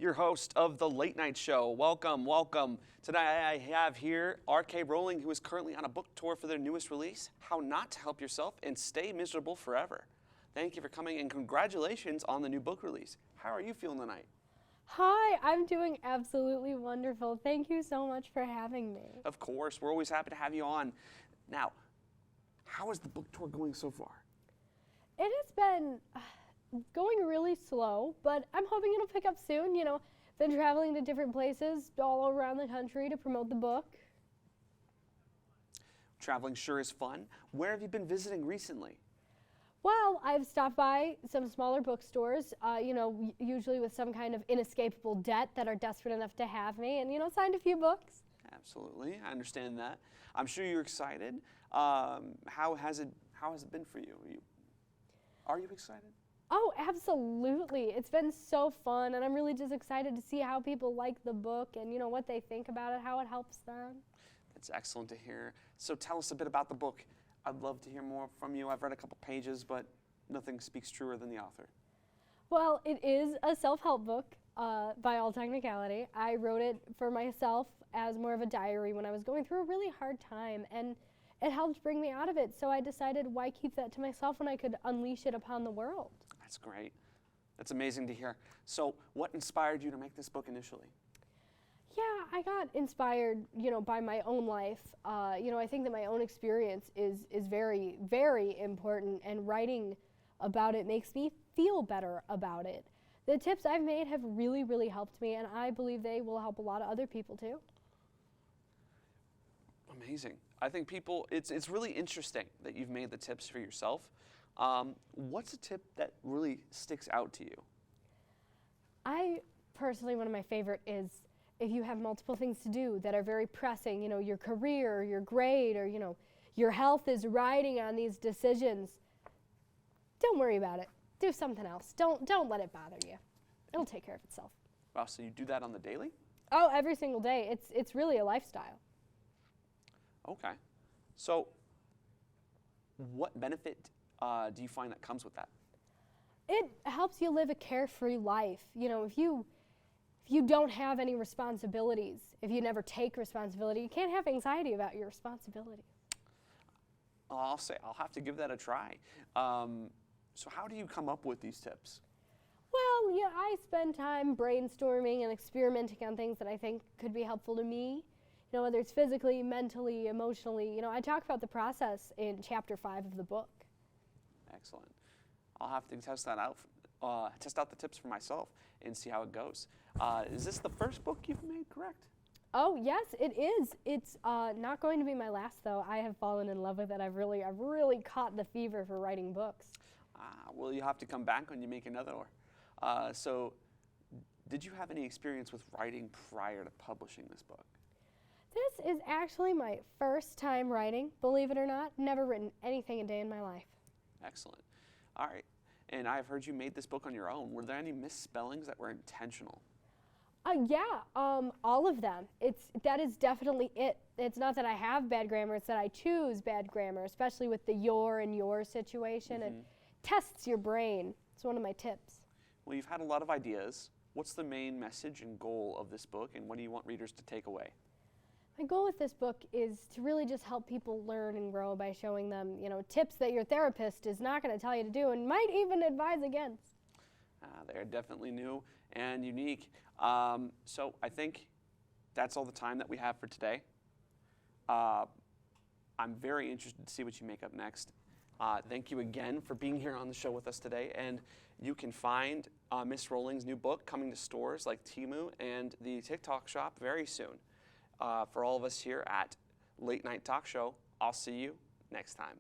your host of the Late Night Show. Welcome, welcome. Today I have here R.K. Rowling, who is currently on a book tour for their newest release, How Not to Help Yourself and Stay Miserable Forever. Thank you for coming and congratulations on the new book release. How are you feeling tonight? Hi, I'm doing absolutely wonderful. Thank you so much for having me. Of course, we're always happy to have you on. Now, how is the book tour going so far? It has been going really slow, but I'm hoping it'll pick up soon. You know, been traveling to different places all around the country to promote the book. Traveling sure is fun. Where have you been visiting recently? Well, I've stopped by some smaller bookstores, usually with some kind of inescapable debt that are desperate enough to have me, and, signed a few books. Absolutely, I understand that. I'm sure you're excited. How has it been for you? Are you excited? Oh, absolutely. It's been so fun, and I'm really just excited to see how people like the book and, what they think about it, how it helps them. That's excellent to hear. So tell us a bit about the book. I'd love to hear more from you. I've read a couple pages, but nothing speaks truer than the author. Well, it is a self-help book by all technicality. I wrote it for myself as more of a diary when I was going through a really hard time, and it helped bring me out of it. So I decided, why keep that to myself when I could unleash it upon the world? That's great. That's amazing to hear. So what inspired you to make this book initially? Yeah, I got inspired, by my own life. I think that my own experience is very, very important, and writing about it makes me feel better about it. The tips I've made have really, really helped me, and I believe they will help a lot of other people too. Amazing. I think it's really interesting that you've made the tips for yourself. What's a tip that really sticks out to you? Personally, one of my favorite is, if you have multiple things to do that are very pressing, your career, your grade, or, your health is riding on these decisions, don't worry about it. Do something else. Don't let it bother you. It'll take care of itself. Wow, so you do that on the daily? Oh, every single day. It's really a lifestyle. Okay. So what benefit do you find that comes with that? It helps you live a carefree life. If you don't have any responsibilities, if you never take responsibility, you can't have anxiety about your responsibility. I'll have to give that a try. So how do you come up with these tips? Well, I spend time brainstorming and experimenting on things that I think could be helpful to me. Whether it's physically, mentally, emotionally. I talk about the process in chapter 5 of the book. Excellent. I'll have to test that out. Test out the tips for myself and see how it goes. Is this the first book you've made, correct? Oh, yes, it is. It's not going to be my last, though. I have fallen in love with it. I've really caught the fever for writing books. Well, you'll have to come back when you make another one. So did you have any experience with writing prior to publishing this book? This is actually my first time writing, believe it or not. Never written anything a day in my life. Excellent. All right. And I've heard you made this book on your own. Were there any misspellings that were intentional? Yeah, all of them. That is definitely it. It's not that I have bad grammar, it's that I choose bad grammar, especially with the your and your situation. It tests your brain. It's one of my tips. Well, you've had a lot of ideas. What's the main message and goal of this book, and what do you want readers to take away? My goal with this book is to really just help people learn and grow by showing them, tips that your therapist is not going to tell you to do and might even advise against. They're definitely new and unique. So I think that's all the time that we have for today. I'm very interested to see what you make up next. Thank you again for being here on the show with us today. And you can find Miss Rowling's new book coming to stores like Temu and the TikTok shop very soon. For all of us here at Late Night Talk Show, I'll see you next time.